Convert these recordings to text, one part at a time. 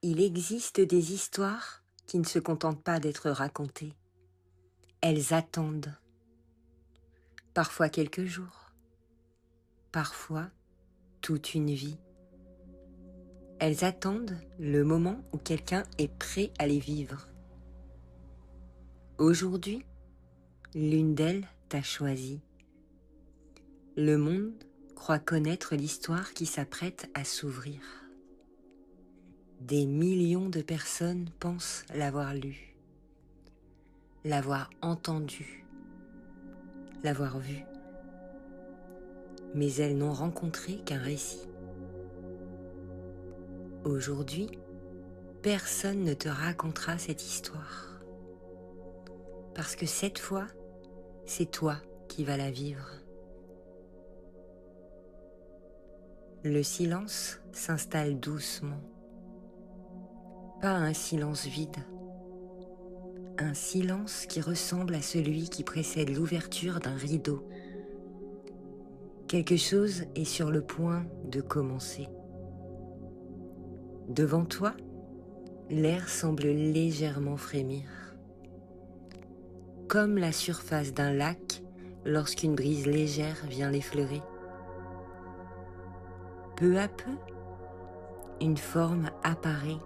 Il existe des histoires qui ne se contentent pas d'être racontées. Elles attendent, parfois quelques jours, parfois toute une vie. Elles attendent le moment où quelqu'un est prêt à les vivre. Aujourd'hui, l'une d'elles t'a choisi. Le monde croit connaître l'histoire qui s'apprête à s'ouvrir. Des millions de personnes pensent l'avoir lue, l'avoir entendue, l'avoir vue. Mais elles n'ont rencontré qu'un récit. Aujourd'hui, personne ne te racontera cette histoire. Parce que cette fois, c'est toi qui vas la vivre. Le silence s'installe doucement. Pas un silence vide. Un silence qui ressemble à celui qui précède l'ouverture d'un rideau. Quelque chose est sur le point de commencer. Devant toi, l'air semble légèrement frémir. Comme la surface d'un lac lorsqu'une brise légère vient l'effleurer. Peu à peu, une forme apparaît.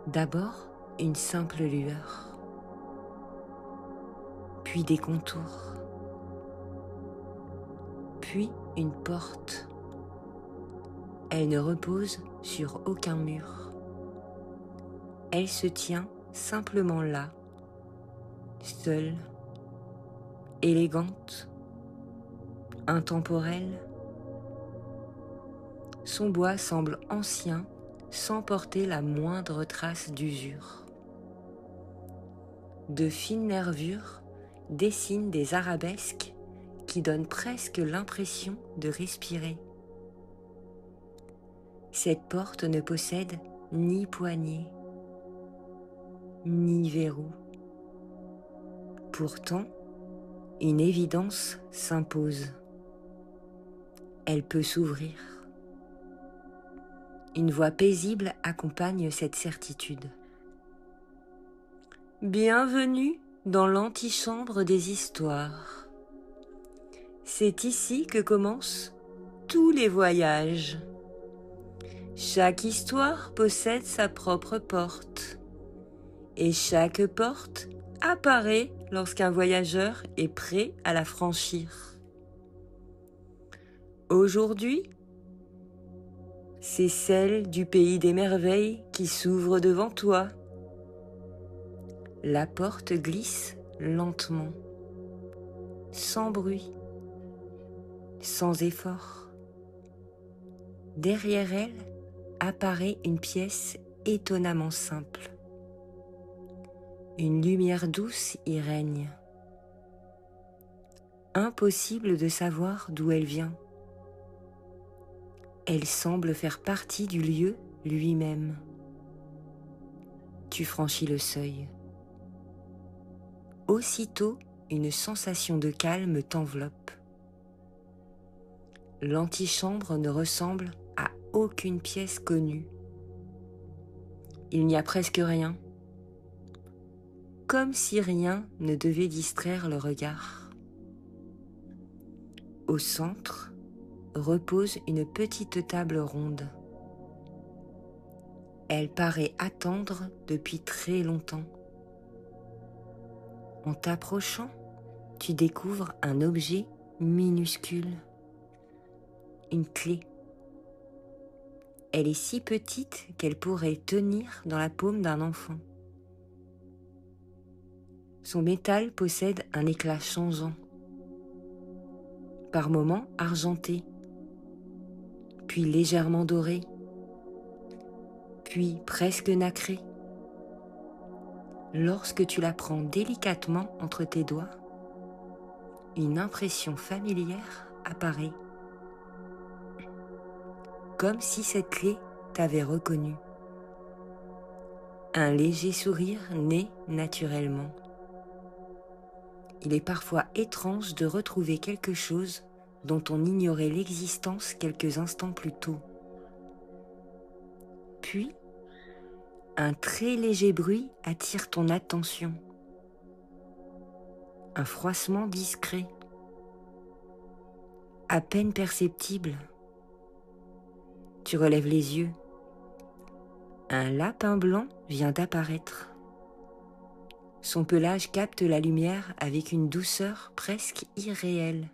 D'abord, une simple lueur, puis des contours, puis une porte. Elle ne repose sur aucun mur. Elle se tient simplement là, seule, élégante, intemporelle. Son bois semble ancien, sans porter la moindre trace d'usure. De fines nervures dessinent des arabesques qui donnent presque l'impression de respirer. Cette porte ne possède ni poignée, ni verrou. Pourtant, une évidence s'impose. Elle peut s'ouvrir. Une voix paisible accompagne cette certitude. Bienvenue dans l'antichambre des histoires. C'est ici que commencent tous les voyages. Chaque histoire possède sa propre porte. Et chaque porte apparaît lorsqu'un voyageur est prêt à la franchir. Aujourd'hui, c'est celle du pays des merveilles qui s'ouvre devant toi. La porte glisse lentement, sans bruit, sans effort. Derrière elle apparaît une pièce étonnamment simple. Une lumière douce y règne. Impossible de savoir d'où elle vient. Elle semble faire partie du lieu lui-même. Tu franchis le seuil. Aussitôt, une sensation de calme t'enveloppe. L'antichambre ne ressemble à aucune pièce connue. Il n'y a presque rien. Comme si rien ne devait distraire le regard. Au centre, repose une petite table ronde. Elle paraît attendre depuis très longtemps. En t'approchant, tu découvres un objet minuscule, une clé. Elle est si petite qu'elle pourrait tenir dans la paume d'un enfant. Son métal possède un éclat changeant, par moments argenté, puis légèrement doré, puis presque nacré. Lorsque tu la prends délicatement entre tes doigts, une impression familière apparaît, comme si cette clé t'avait reconnu. Un léger sourire naît naturellement. Il est parfois étrange de retrouver quelque chose dont on ignorait l'existence quelques instants plus tôt. Puis, un très léger bruit attire ton attention. Un froissement discret, à peine perceptible. Tu relèves les yeux. Un lapin blanc vient d'apparaître. Son pelage capte la lumière avec une douceur presque irréelle.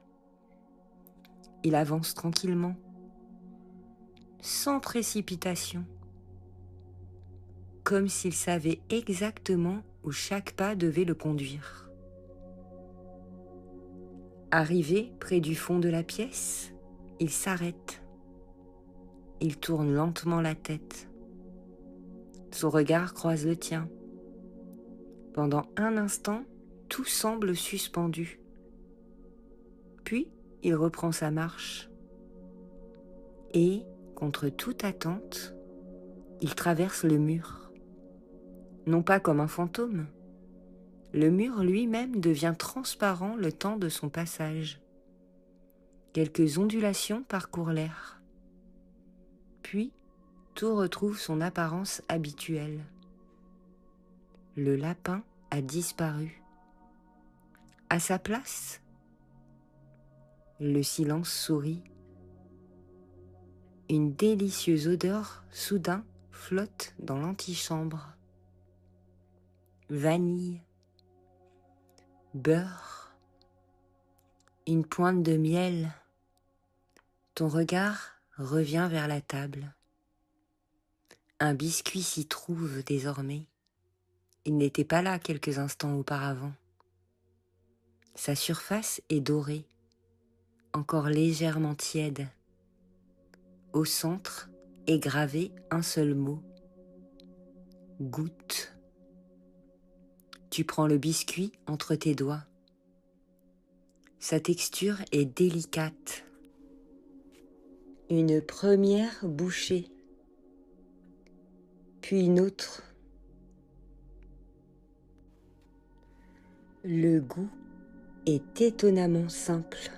Il avance tranquillement, sans précipitation, comme s'il savait exactement où chaque pas devait le conduire. Arrivé près du fond de la pièce, il s'arrête. Il tourne lentement la tête. Son regard croise le tien. Pendant un instant, tout semble suspendu. Puis, il reprend sa marche. Et, contre toute attente, il traverse le mur. Non pas comme un fantôme. Le mur lui-même devient transparent le temps de son passage. Quelques ondulations parcourent l'air. Puis, tout retrouve son apparence habituelle. Le lapin a disparu. À sa place, le silence sourit. Une délicieuse odeur soudain flotte dans l'antichambre. Vanille, beurre, une pointe de miel. Ton regard revient vers la table. Un biscuit s'y trouve désormais. Il n'était pas là quelques instants auparavant. Sa surface est dorée, encore légèrement tiède. Au centre est gravé un seul mot. Goutte. Tu prends le biscuit entre tes doigts. Sa texture est délicate. Une première bouchée, puis une autre. Le goût est étonnamment simple,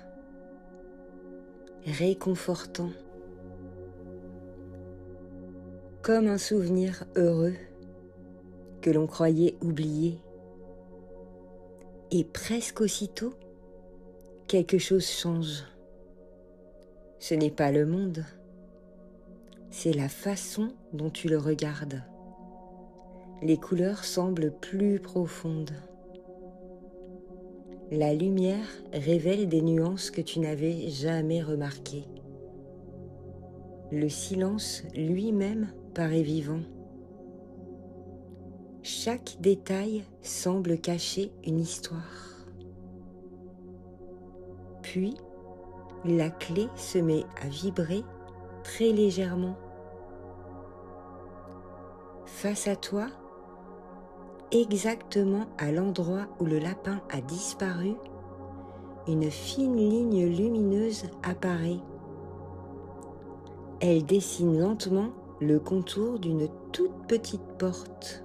réconfortant, comme un souvenir heureux que l'on croyait oublié. Et presque aussitôt, quelque chose change. Ce n'est pas le monde, c'est la façon dont tu le regardes. Les couleurs semblent plus profondes. La lumière révèle des nuances que tu n'avais jamais remarquées. Le silence lui-même paraît vivant. Chaque détail semble cacher une histoire. Puis, la clé se met à vibrer très légèrement. Face à toi, exactement à l'endroit où le lapin a disparu, une fine ligne lumineuse apparaît. Elle dessine lentement le contour d'une toute petite porte,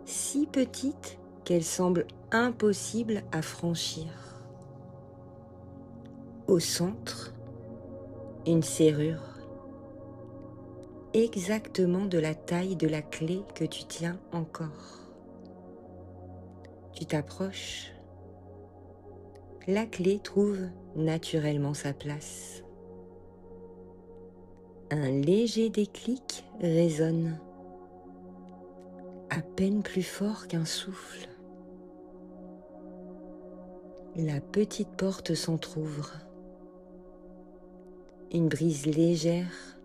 si petite qu'elle semble impossible à franchir. Au centre, une serrure, exactement de la taille de la clé que tu tiens encore. Tu t'approches. La clé trouve naturellement sa place. Un léger déclic résonne, à peine plus fort qu'un souffle. La petite porte s'entr'ouvre. Une brise légère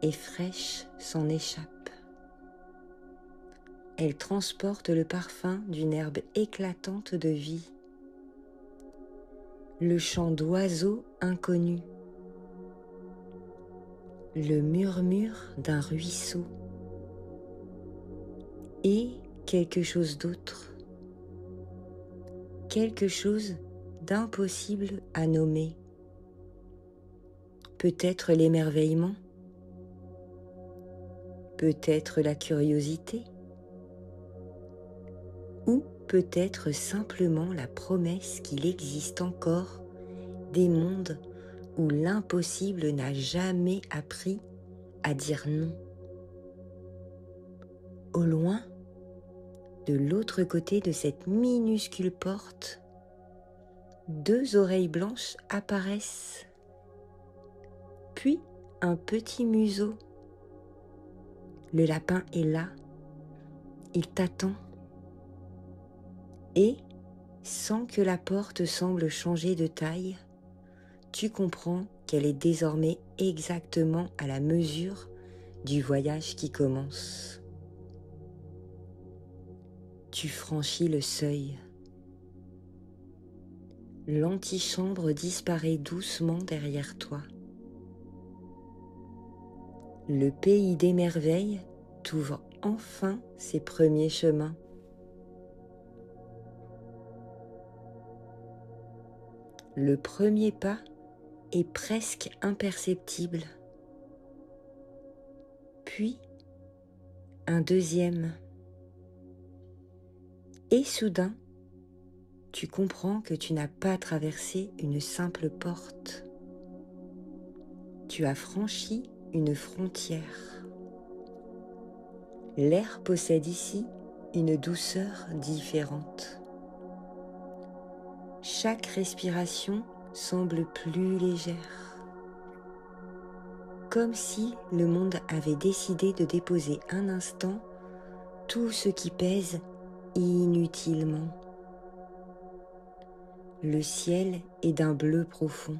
et fraîche s'en échappe. Elle transporte le parfum d'une herbe éclatante de vie. Le chant d'oiseaux inconnus. Le murmure d'un ruisseau. Et quelque chose d'autre. Quelque chose d'impossible à nommer. Peut-être l'émerveillement. Peut-être la curiosité, ou peut-être simplement la promesse qu'il existe encore des mondes où l'impossible n'a jamais appris à dire non. Au loin, de l'autre côté de cette minuscule porte, 2 oreilles blanches apparaissent, puis un petit museau. Le lapin est là, il t'attend. Et, sans que la porte semble changer de taille, tu comprends qu'elle est désormais exactement à la mesure du voyage qui commence. Tu franchis le seuil. L'antichambre disparaît doucement derrière toi. Le pays des merveilles t'ouvre enfin ses premiers chemins. Le premier pas est presque imperceptible. Puis, un deuxième. Et soudain, tu comprends que tu n'as pas traversé une simple porte. Tu as franchi une frontière. L'air possède ici une douceur différente. Chaque respiration semble plus légère. Comme si le monde avait décidé de déposer un instant tout ce qui pèse inutilement. Le ciel est d'un bleu profond.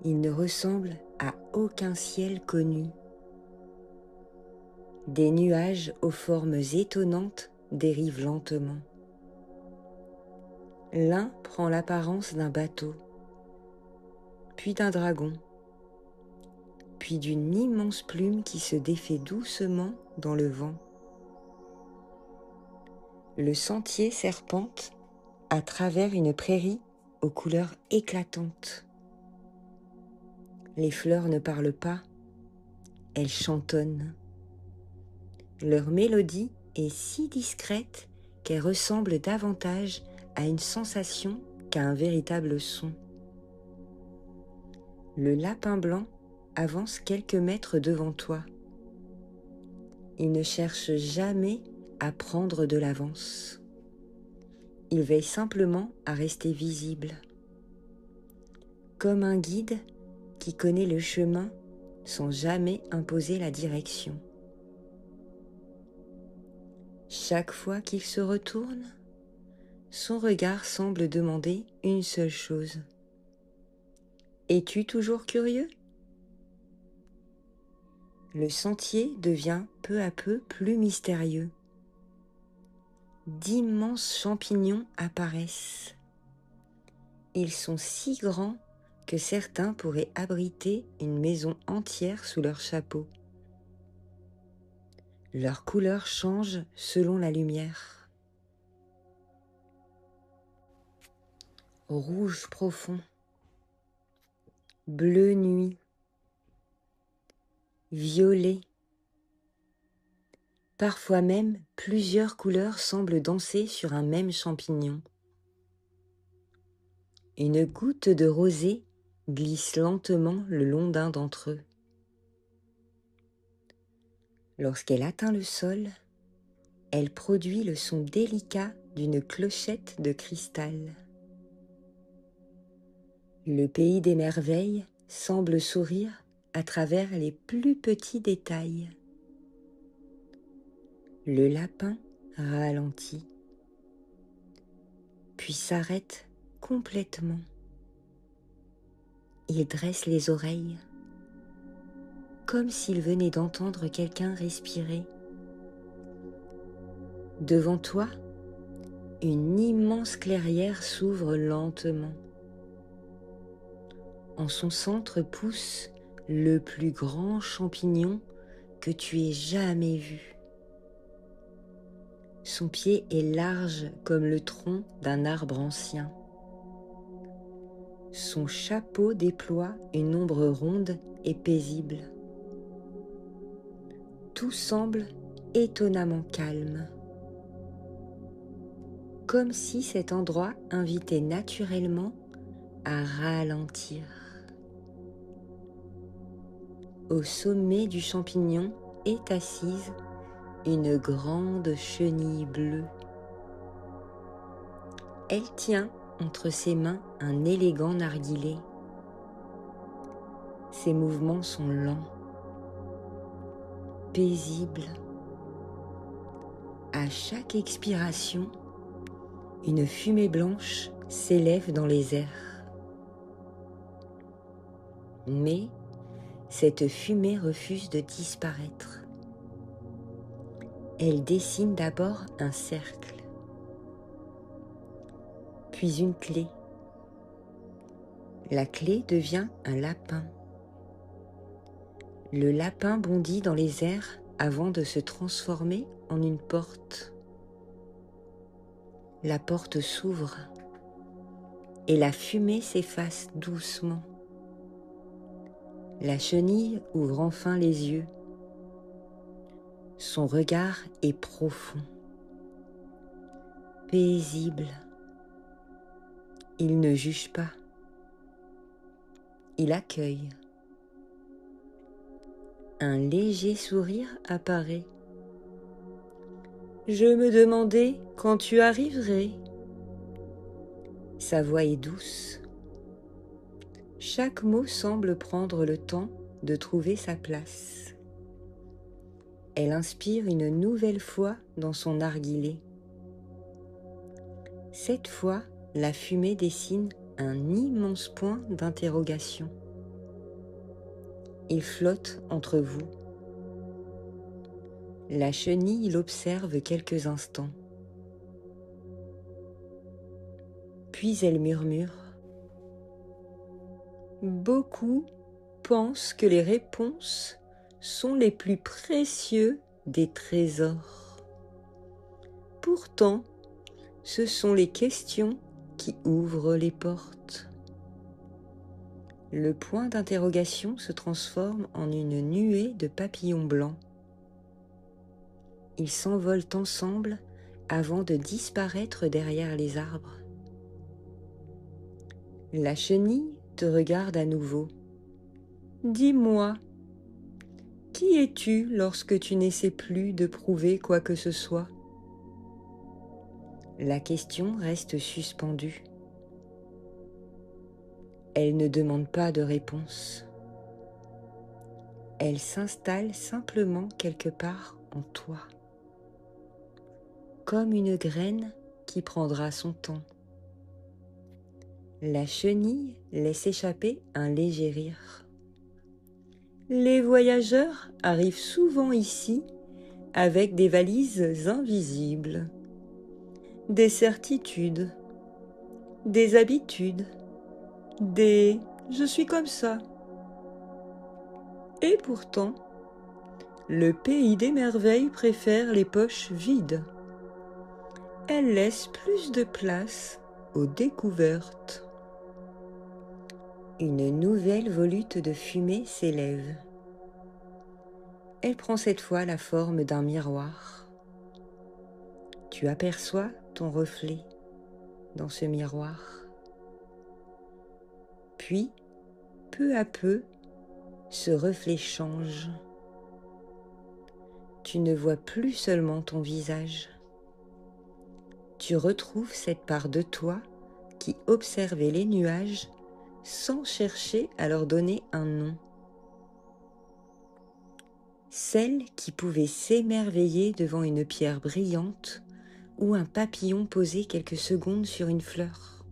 Il ne ressemble à aucun ciel connu. Des nuages aux formes étonnantes dérivent lentement. L'un prend l'apparence d'un bateau, puis d'un dragon, puis d'une immense plume qui se défait doucement dans le vent. Le sentier serpente à travers une prairie aux couleurs éclatantes. Les fleurs ne parlent pas, elles chantonnent. Leur mélodie est si discrète qu'elle ressemble davantage à une sensation qu'à un véritable son. Le lapin blanc avance quelques mètres devant toi. Il ne cherche jamais à prendre de l'avance. Il veille simplement à rester visible. Comme un guide qui connaît le chemin sans jamais imposer la direction. Chaque fois qu'il se retourne, son regard semble demander une seule chose. Es-tu toujours curieux ? Le sentier devient peu à peu plus mystérieux. D'immenses champignons apparaissent. Ils sont si grands que certains pourraient abriter une maison entière sous leur chapeau. Leur couleur change selon la lumière. Rouge profond, bleu nuit, violet. Parfois même, plusieurs couleurs semblent danser sur un même champignon. Une goutte de rosée glisse lentement le long d'un d'entre eux. Lorsqu'elle atteint le sol, elle produit le son délicat d'une clochette de cristal. Le pays des merveilles semble sourire à travers les plus petits détails. Le lapin ralentit, puis s'arrête complètement. Il dresse les oreilles, comme s'il venait d'entendre quelqu'un respirer. Devant toi, une immense clairière s'ouvre lentement. En son centre pousse le plus grand champignon que tu aies jamais vu. Son pied est large comme le tronc d'un arbre ancien. Son chapeau déploie une ombre ronde et paisible. Tout semble étonnamment calme, comme si cet endroit invitait naturellement à ralentir. Au sommet du champignon est assise une grande chenille bleue. Elle tient entre ses mains un élégant narguilé. Ses mouvements sont lents, paisibles. À chaque expiration, une fumée blanche s'élève dans les airs. Mais cette fumée refuse de disparaître. Elle dessine d'abord un cercle, puis une clé. La clé devient un lapin. Le lapin bondit dans les airs avant de se transformer en une porte. La porte s'ouvre et la fumée s'efface doucement. La chenille ouvre enfin les yeux. Son regard est profond, paisible. Il ne juge pas. Il accueille. Un léger sourire apparaît. « Je me demandais quand tu arriverais. » Sa voix est douce. Chaque mot semble prendre le temps de trouver sa place. Elle inspire une nouvelle fois dans son narguilé. Cette fois, la fumée dessine un immense point d'interrogation. Il flotte entre vous. La chenille l'observe quelques instants. Puis elle murmure. Beaucoup pensent que les réponses sont les plus précieux des trésors. Pourtant, ce sont les questions qui ouvrent les portes. Le point d'interrogation se transforme en une nuée de papillons blancs. Ils s'envolent ensemble avant de disparaître derrière les arbres. La chenille te regarde à nouveau. Dis-moi, qui es-tu lorsque tu n'essaies plus de prouver quoi que ce soit ? La question reste suspendue. Elle ne demande pas de réponse. Elle s'installe simplement quelque part en toi, comme une graine qui prendra son temps. La chenille laisse échapper un léger rire. Les voyageurs arrivent souvent ici avec des valises invisibles, des certitudes, des habitudes, des « je suis comme ça ». Et pourtant, le pays des merveilles préfère les poches vides. Elle laisse plus de place aux découvertes. Une nouvelle volute de fumée s'élève. Elle prend cette fois la forme d'un miroir. Tu aperçois ton reflet dans ce miroir. Puis, peu à peu, ce reflet change. Tu ne vois plus seulement ton visage. Tu retrouves cette part de toi qui observait les nuages sans chercher à leur donner un nom. Celle qui pouvait s'émerveiller devant une pierre brillante ou un papillon posé quelques secondes sur une fleur.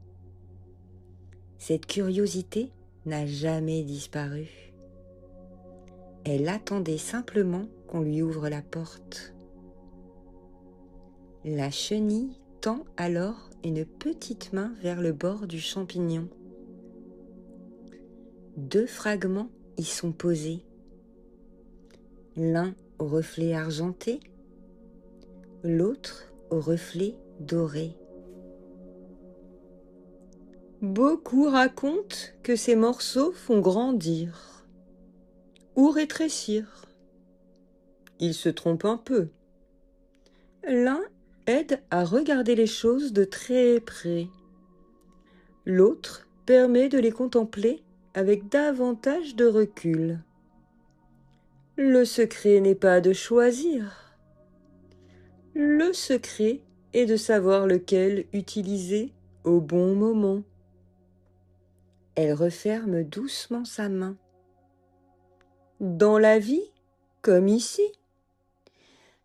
Cette curiosité n'a jamais disparu. Elle attendait simplement qu'on lui ouvre la porte. La chenille tend alors une petite main vers le bord du champignon. 2 fragments y sont posés. L'un au reflet argenté, l'autre au reflet doré. Beaucoup racontent que ces morceaux font grandir ou rétrécir. Ils se trompent un peu. L'un aide à regarder les choses de très près. L'autre permet de les contempler avec davantage de recul. Le secret n'est pas de choisir, Le secret est de savoir lequel utiliser au bon moment. Elle referme doucement sa main. Dans la vie, comme ici,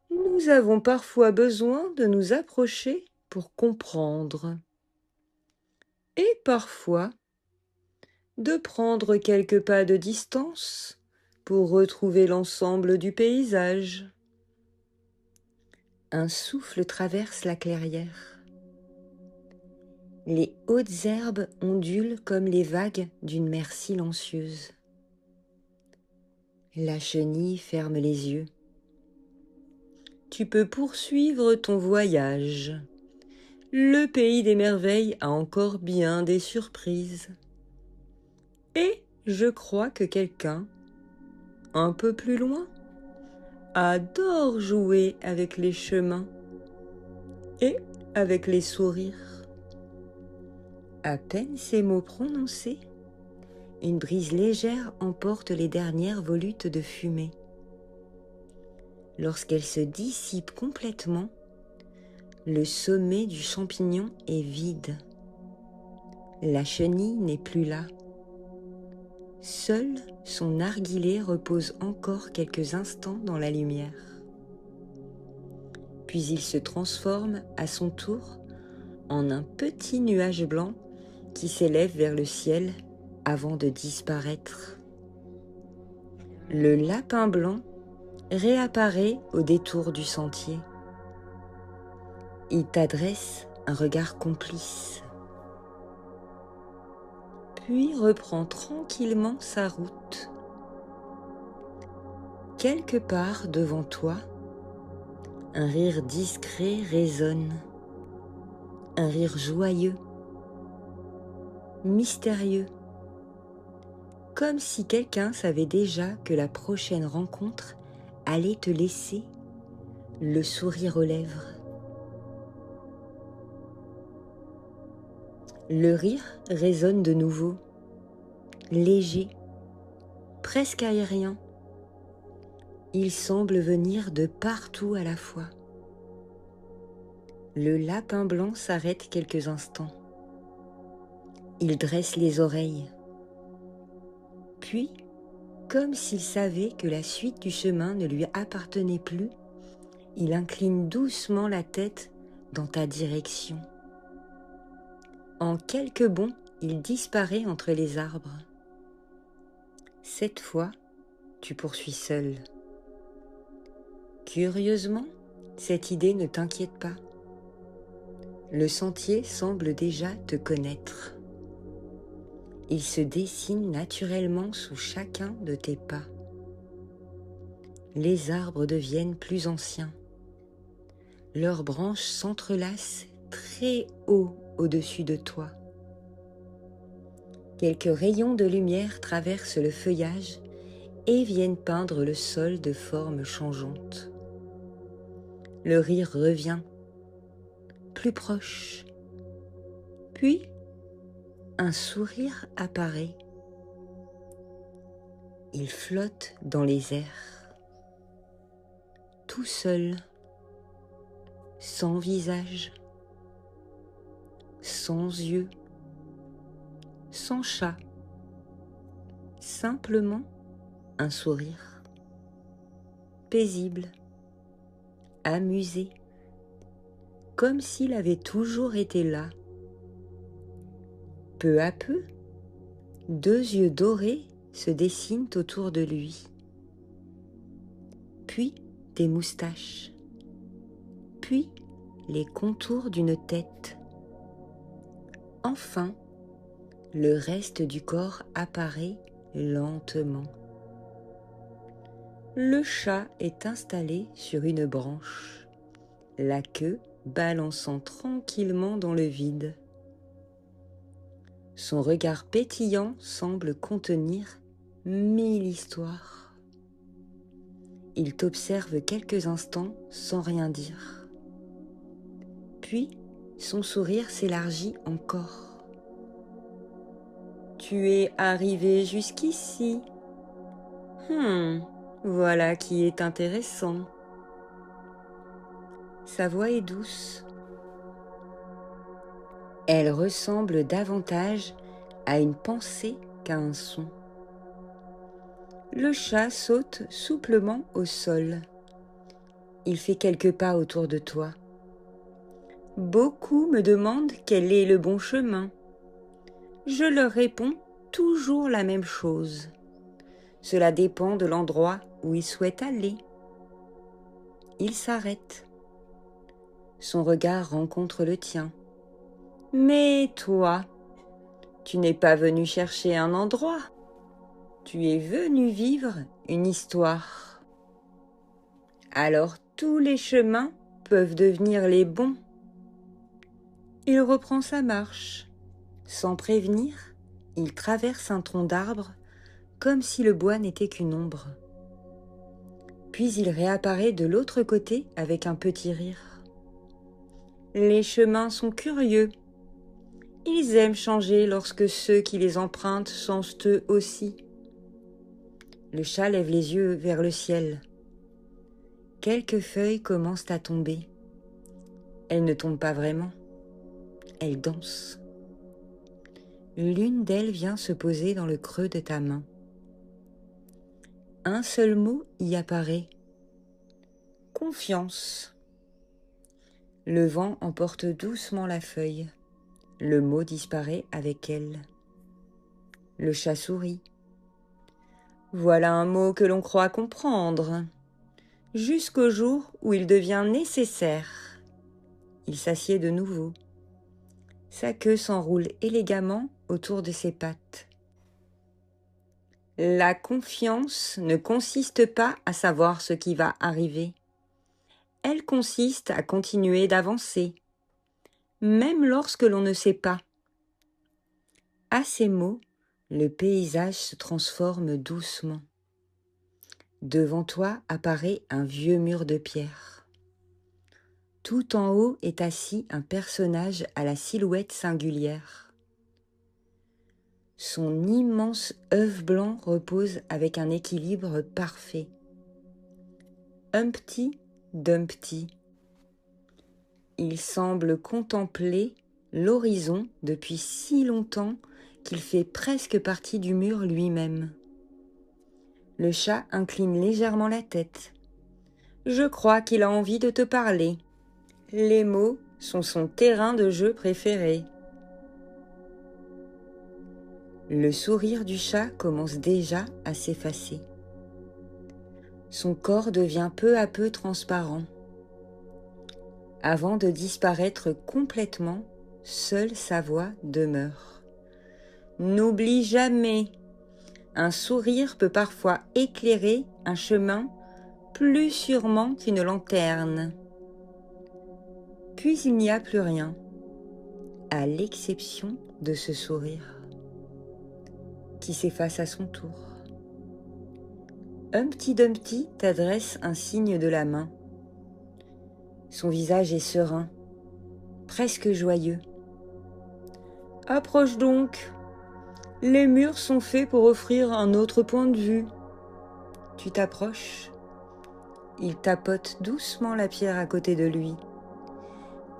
nous avons parfois besoin de nous approcher pour comprendre. Et parfois, de prendre quelques pas de distance pour retrouver l'ensemble du paysage. Un souffle traverse la clairière. Les hautes herbes ondulent comme les vagues d'une mer silencieuse. La chenille ferme les yeux. Tu peux poursuivre ton voyage. Le pays des merveilles a encore bien des surprises. Et je crois que quelqu'un, un peu plus loin, adore jouer avec les chemins et avec les sourires. À peine ces mots prononcés, une brise légère emporte les dernières volutes de fumée. Lorsqu'elle se dissipe complètement, le sommet du champignon est vide. La chenille n'est plus là. Seul son narguilé repose encore quelques instants dans la lumière. Puis il se transforme à son tour en un petit nuage blanc qui s'élève vers le ciel avant de disparaître. Le lapin blanc réapparaît au détour du sentier. Il t'adresse un regard complice, puis reprend tranquillement sa route. Quelque part devant toi, un rire discret résonne, un rire joyeux, mystérieux, comme si quelqu'un savait déjà que la prochaine rencontre allait te laisser le sourire aux lèvres. Le rire résonne de nouveau, léger, presque aérien. Il semble venir de partout à la fois. Le lapin blanc s'arrête quelques instants. Il dresse les oreilles. Puis, comme s'il savait que la suite du chemin ne lui appartenait plus, il incline doucement la tête dans ta direction. En quelques bonds, il disparaît entre les arbres. Cette fois, tu poursuis seul. Curieusement, cette idée ne t'inquiète pas. Le sentier semble déjà te connaître. Il se dessine naturellement sous chacun de tes pas. Les arbres deviennent plus anciens. Leurs branches s'entrelacent très haut au-dessus de toi. Quelques rayons de lumière traversent le feuillage et viennent peindre le sol de formes changeantes. Le rire revient, plus proche. Puis, un sourire apparaît. Il flotte dans les airs, tout seul, sans visage, sans yeux, sans chat, simplement un sourire, paisible, amusé, comme s'il avait toujours été là. Peu à peu, deux yeux dorés se dessinent autour de lui, puis des moustaches, puis les contours d'une tête. Enfin, le reste du corps apparaît lentement. Le chat est installé sur une branche, la queue balançant tranquillement dans le vide. Son regard pétillant semble contenir 1000 histoires. Il t'observe quelques instants sans rien dire. Puis, son sourire s'élargit encore. Tu es arrivé jusqu'ici. Voilà qui est intéressant. Sa voix est douce. Elle ressemble davantage à une pensée qu'à un son. Le chat saute souplement au sol. Il fait quelques pas autour de toi. Beaucoup me demandent quel est le bon chemin. Je leur réponds toujours la même chose. Cela dépend de l'endroit où ils souhaitent aller. Il s'arrête. Son regard rencontre le tien. Mais toi, tu n'es pas venu chercher un endroit. Tu es venu vivre une histoire. Alors tous les chemins peuvent devenir les bons. Il reprend sa marche. Sans prévenir, il traverse un tronc d'arbre comme si le bois n'était qu'une ombre. Puis il réapparaît de l'autre côté avec un petit rire. Les chemins sont curieux. Ils aiment changer lorsque ceux qui les empruntent changent eux aussi. Le chat lève les yeux vers le ciel. Quelques feuilles commencent à tomber. Elles ne tombent pas vraiment. Elles dansent. L'une d'elles vient se poser dans le creux de ta main. Un seul mot y apparaît. Confiance. Le vent emporte doucement la feuille. Le mot disparaît avec elle. Le chat sourit. Voilà un mot que l'on croit comprendre, jusqu'au jour où il devient nécessaire. Il s'assied de nouveau. Sa queue s'enroule élégamment autour de ses pattes. La confiance ne consiste pas à savoir ce qui va arriver. Elle consiste à continuer d'avancer, même lorsque l'on ne sait pas. À ces mots, le paysage se transforme doucement. Devant toi apparaît un vieux mur de pierre. Tout en haut est assis un personnage à la silhouette singulière. Son immense œuf blanc repose avec un équilibre parfait. Humpty Dumpty. Il semble contempler l'horizon depuis si longtemps qu'il fait presque partie du mur lui-même. Le chat incline légèrement la tête. Je crois qu'il a envie de te parler. Les mots sont son terrain de jeu préféré. Le sourire du chat commence déjà à s'effacer. Son corps devient peu à peu transparent. Avant de disparaître complètement, seule sa voix demeure. N'oublie jamais, un sourire peut parfois éclairer un chemin plus sûrement qu'une lanterne. Puis il n'y a plus rien, à l'exception de ce sourire, qui s'efface à son tour. Humpty Dumpty t'adresse un signe de la main. Son visage est serein, presque joyeux. Approche donc. Les murs sont faits pour offrir un autre point de vue. Tu t'approches. Il tapote doucement la pierre à côté de lui.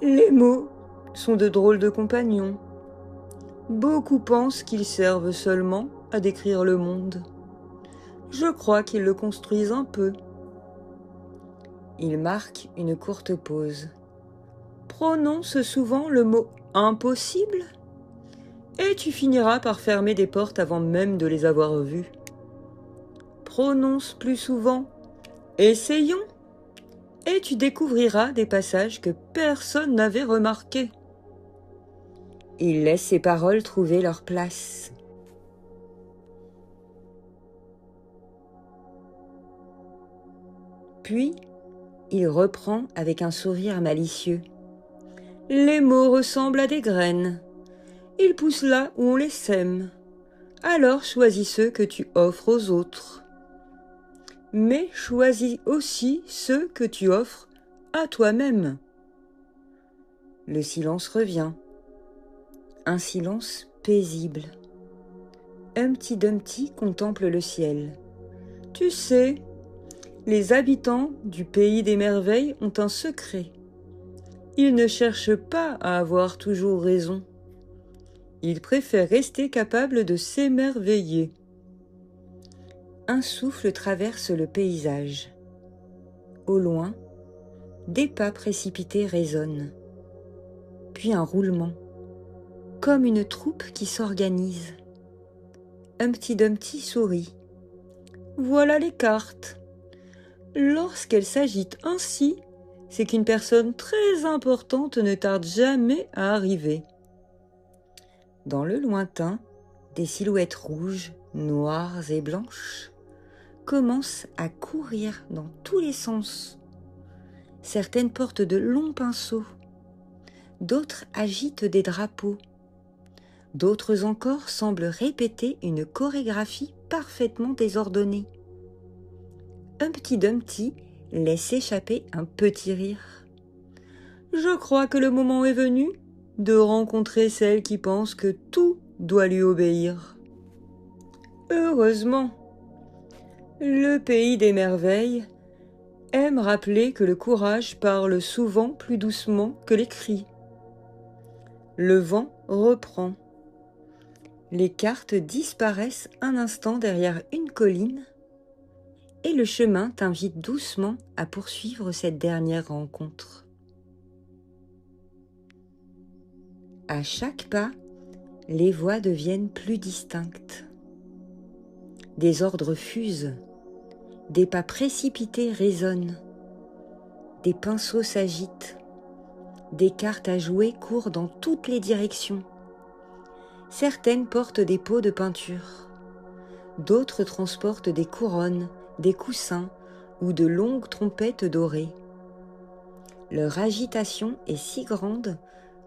Les mots sont de drôles de compagnons. Beaucoup pensent qu'ils servent seulement à décrire le monde. Je crois qu'ils le construisent un peu. Il marque une courte pause. Prononce souvent le mot « impossible » et tu finiras par fermer des portes avant même de les avoir vues. Prononce plus souvent « essayons » et tu découvriras des passages que personne n'avait remarqués. Il laisse ses paroles trouver leur place. Puis, il reprend avec un sourire malicieux. Les mots ressemblent à des graines. Ils poussent là où on les sème. Alors choisis ceux que tu offres aux autres. Mais choisis aussi ceux que tu offres à toi-même. Le silence revient. Un silence paisible. Humpty Dumpty contemple le ciel. Tu sais, les habitants du pays des merveilles ont un secret. Il ne cherche pas à avoir toujours raison. Il préfère rester capable de s'émerveiller. Un souffle traverse le paysage. Au loin, des pas précipités résonnent. Puis un roulement, comme une troupe qui s'organise. Humpty Dumpty sourit. Voilà les cartes. Lorsqu'elles s'agitent ainsi, c'est qu'une personne très importante ne tarde jamais à arriver. Dans le lointain, des silhouettes rouges, noires et blanches commencent à courir dans tous les sens. Certaines portent de longs pinceaux, d'autres agitent des drapeaux, d'autres encore semblent répéter une chorégraphie parfaitement désordonnée. Humpty Dumpty laisse échapper un petit rire. Je crois que le moment est venu de rencontrer celle qui pense que tout doit lui obéir. Heureusement, le pays des merveilles aime rappeler que le courage parle souvent plus doucement que les cris. Le vent reprend. Les cartes disparaissent un instant derrière une colline et le chemin t'invite doucement à poursuivre cette dernière rencontre. À chaque pas, les voix deviennent plus distinctes. Des ordres fusent, des pas précipités résonnent, des pinceaux s'agitent, des cartes à jouer courent dans toutes les directions. Certaines portent des pots de peinture, d'autres transportent des couronnes, des coussins ou de longues trompettes dorées. Leur agitation est si grande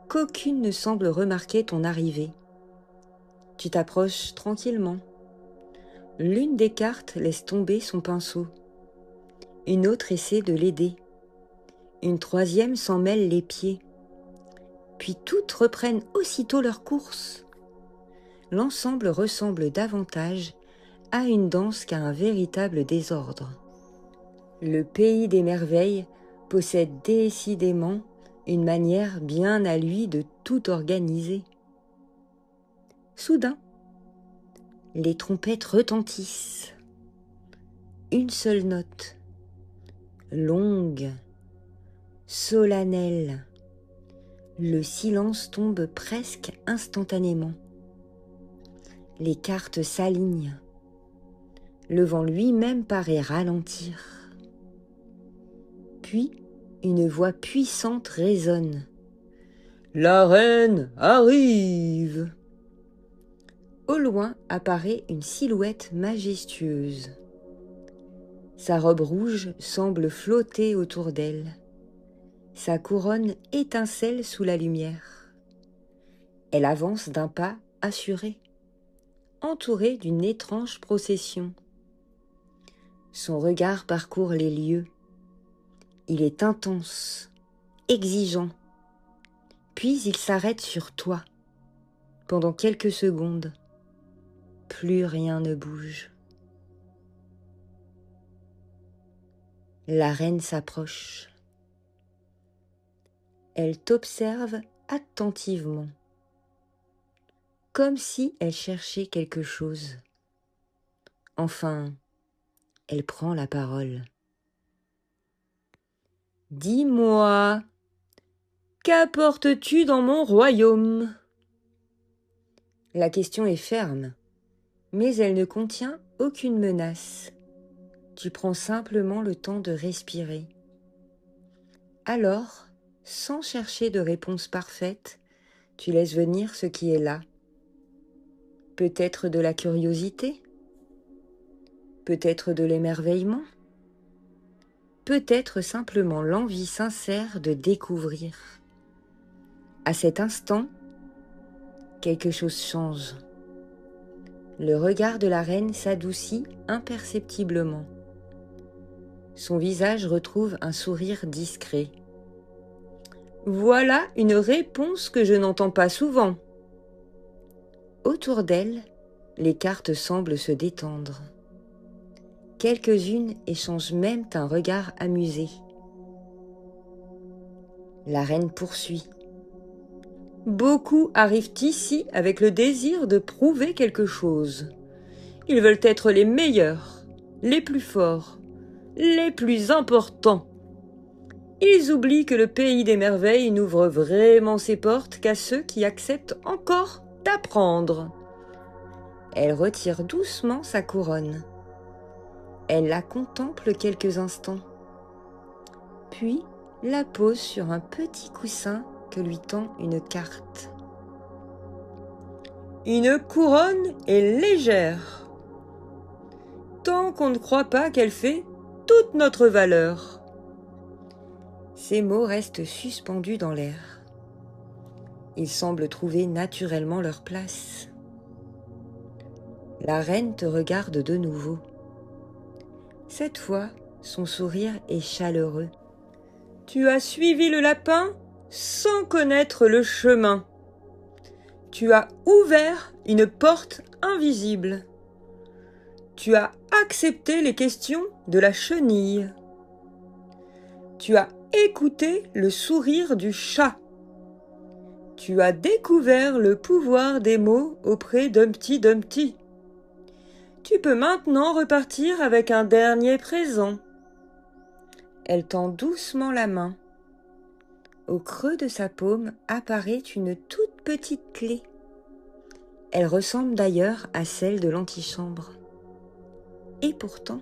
qu'aucune ne semble remarquer ton arrivée. Tu t'approches tranquillement. L'une des cartes laisse tomber son pinceau. Une autre essaie de l'aider. Une troisième s'en mêle les pieds. Puis toutes reprennent aussitôt leur course. L'ensemble ressemble davantage à une danse qu'à un véritable désordre. Le pays des merveilles possède décidément une manière bien à lui de tout organiser. Soudain, les trompettes retentissent. Une seule note, longue, solennelle. Le silence tombe presque instantanément. Les cartes s'alignent. Le vent lui-même paraît ralentir. Puis, une voix puissante résonne. « La reine arrive !» Au loin apparaît une silhouette majestueuse. Sa robe rouge semble flotter autour d'elle. Sa couronne étincelle sous la lumière. Elle avance d'un pas assuré, entourée d'une étrange procession. Son regard parcourt les lieux. Il est intense, exigeant. Puis il s'arrête sur toi. Pendant quelques secondes, plus rien ne bouge. La reine s'approche. Elle t'observe attentivement, comme si elle cherchait quelque chose. Enfin, elle prend la parole. « Dis-moi, qu'apportes-tu dans mon royaume ?» La question est ferme, mais elle ne contient aucune menace. Tu prends simplement le temps de respirer. Alors, sans chercher de réponse parfaite, tu laisses venir ce qui est là. Peut-être de la curiosité, peut-être de l'émerveillement, peut-être simplement l'envie sincère de découvrir. À cet instant, quelque chose change. Le regard de la reine s'adoucit imperceptiblement. Son visage retrouve un sourire discret. Voilà une réponse que je n'entends pas souvent. Autour d'elle, les cartes semblent se détendre. Quelques-unes échangent même un regard amusé. La reine poursuit. Beaucoup arrivent ici avec le désir de prouver quelque chose. Ils veulent être les meilleurs, les plus forts, les plus importants. Ils oublient que le pays des merveilles n'ouvre vraiment ses portes qu'à ceux qui acceptent encore d'apprendre. Elle retire doucement sa couronne. Elle la contemple quelques instants, puis la pose sur un petit coussin que lui tend une carte. Une couronne est légère, tant qu'on ne croit pas qu'elle fait toute notre valeur. Ces mots restent suspendus dans l'air. Ils semblent trouver naturellement leur place. La reine te regarde de nouveau. Cette fois, son sourire est chaleureux. Tu as suivi le lapin sans connaître le chemin. Tu as ouvert une porte invisible. Tu as accepté les questions de la chenille. Tu as écouté le sourire du chat. Tu as découvert le pouvoir des mots auprès d'Humpty Dumpty. Tu peux maintenant repartir avec un dernier présent. Elle tend doucement la main. Au creux de sa paume apparaît une toute petite clé. Elle ressemble d'ailleurs à celle de l'antichambre. Et pourtant,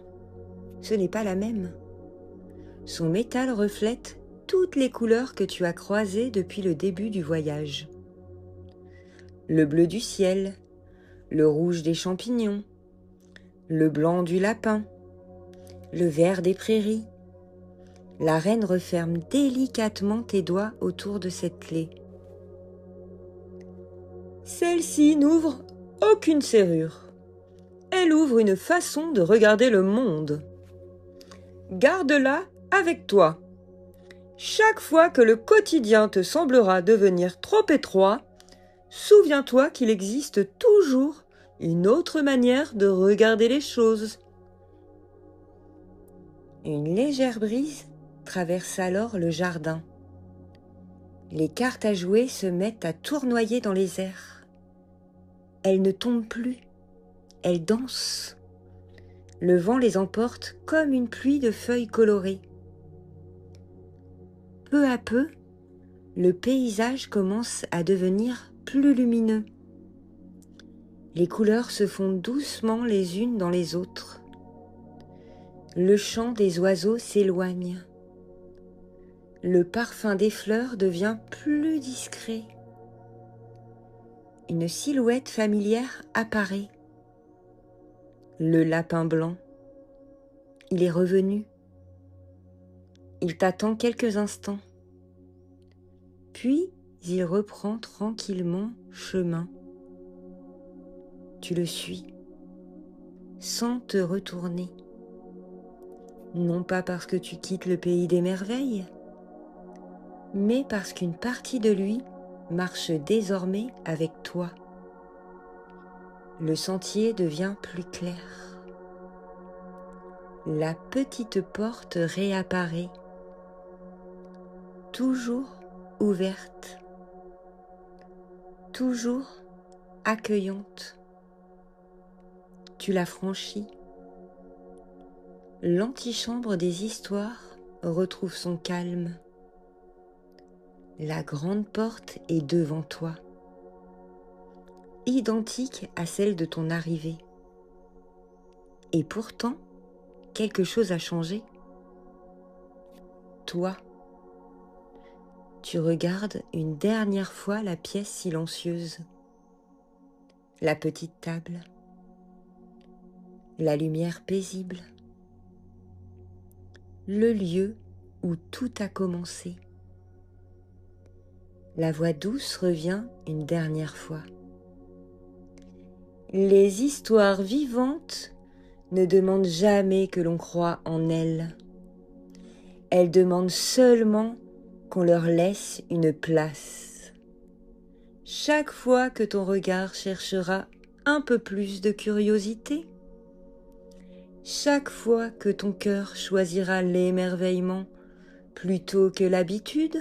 ce n'est pas la même. Son métal reflète toutes les couleurs que tu as croisées depuis le début du voyage. Le bleu du ciel, le rouge des champignons, le blanc du lapin, le vert des prairies. La reine referme délicatement tes doigts autour de cette clé. Celle-ci n'ouvre aucune serrure. Elle ouvre une façon de regarder le monde. Garde-la avec toi. Chaque fois que le quotidien te semblera devenir trop étroit, souviens-toi qu'il existe toujours une autre manière de regarder les choses. Une légère brise traverse alors le jardin. Les cartes à jouer se mettent à tournoyer dans les airs. Elles ne tombent plus, elles dansent. Le vent les emporte comme une pluie de feuilles colorées. Peu à peu, le paysage commence à devenir plus lumineux. Les couleurs se fondent doucement les unes dans les autres. Le chant des oiseaux s'éloigne. Le parfum des fleurs devient plus discret. Une silhouette familière apparaît. Le lapin blanc. Il est revenu. Il t'attend quelques instants. Puis il reprend tranquillement chemin. Tu le suis, sans te retourner. Non pas parce que tu quittes le pays des merveilles, mais parce qu'une partie de lui marche désormais avec toi. Le sentier devient plus clair. La petite porte réapparaît, toujours ouverte, toujours accueillante. Tu la franchis. L'antichambre des histoires retrouve son calme. La grande porte est devant toi, identique à celle de ton arrivée. Et pourtant, quelque chose a changé. Toi, tu regardes une dernière fois la pièce silencieuse, la petite table, la lumière paisible, le lieu où tout a commencé. La voix douce revient une dernière fois. Les histoires vivantes ne demandent jamais que l'on croie en elles. Elles demandent seulement qu'on leur laisse une place. Chaque fois que ton regard cherchera un peu plus de curiosité, chaque fois que ton cœur choisira l'émerveillement plutôt que l'habitude,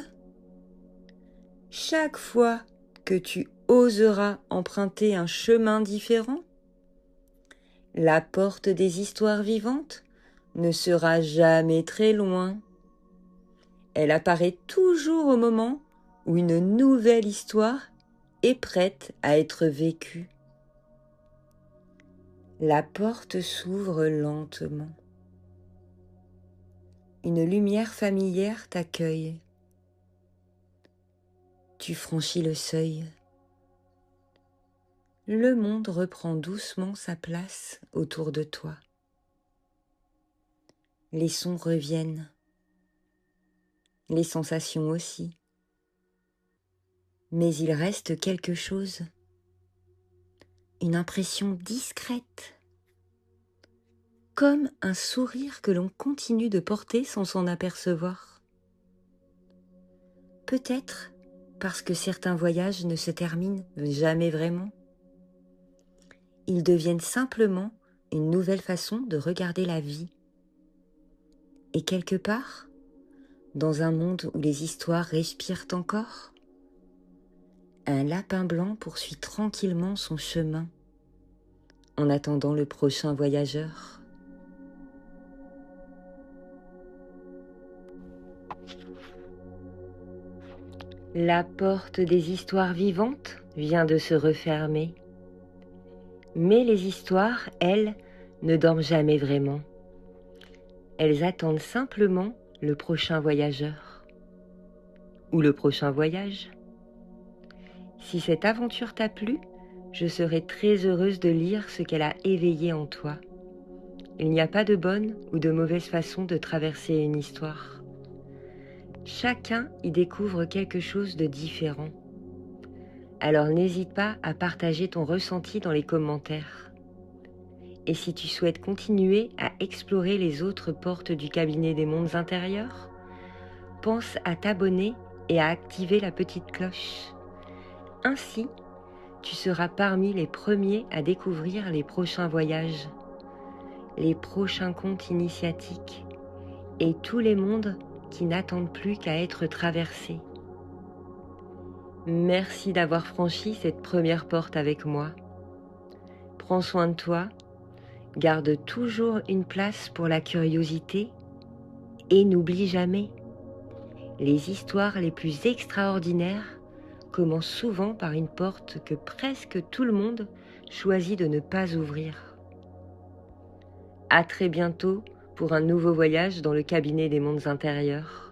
chaque fois que tu oseras emprunter un chemin différent, la porte des histoires vivantes ne sera jamais très loin. Elle apparaît toujours au moment où une nouvelle histoire est prête à être vécue. La porte s'ouvre lentement. Une lumière familière t'accueille. Tu franchis le seuil. Le monde reprend doucement sa place autour de toi. Les sons reviennent, les sensations aussi. Mais il reste quelque chose, une impression discrète, comme un sourire que l'on continue de porter sans s'en apercevoir. Peut-être parce que certains voyages ne se terminent jamais vraiment. Ils deviennent simplement une nouvelle façon de regarder la vie. Et quelque part, dans un monde où les histoires respirent encore, un lapin blanc poursuit tranquillement son chemin en attendant le prochain voyageur. La porte des histoires vivantes vient de se refermer. Mais les histoires, elles, ne dorment jamais vraiment. Elles attendent simplement le prochain voyageur. Ou le prochain voyage. Si cette aventure t'a plu, je serai très heureuse de lire ce qu'elle a éveillé en toi. Il n'y a pas de bonne ou de mauvaise façon de traverser une histoire. Chacun y découvre quelque chose de différent. Alors n'hésite pas à partager ton ressenti dans les commentaires. Et si tu souhaites continuer à explorer les autres portes du cabinet des mondes intérieurs, pense à t'abonner et à activer la petite cloche. Ainsi, tu seras parmi les premiers à découvrir les prochains voyages, les prochains contes initiatiques et tous les mondes qui n'attendent plus qu'à être traversés. Merci d'avoir franchi cette première porte avec moi. Prends soin de toi, garde toujours une place pour la curiosité et n'oublie jamais, les histoires les plus extraordinaires commencent souvent par une porte que presque tout le monde choisit de ne pas ouvrir. À très bientôt pour un nouveau voyage dans le cabinet des mondes intérieurs.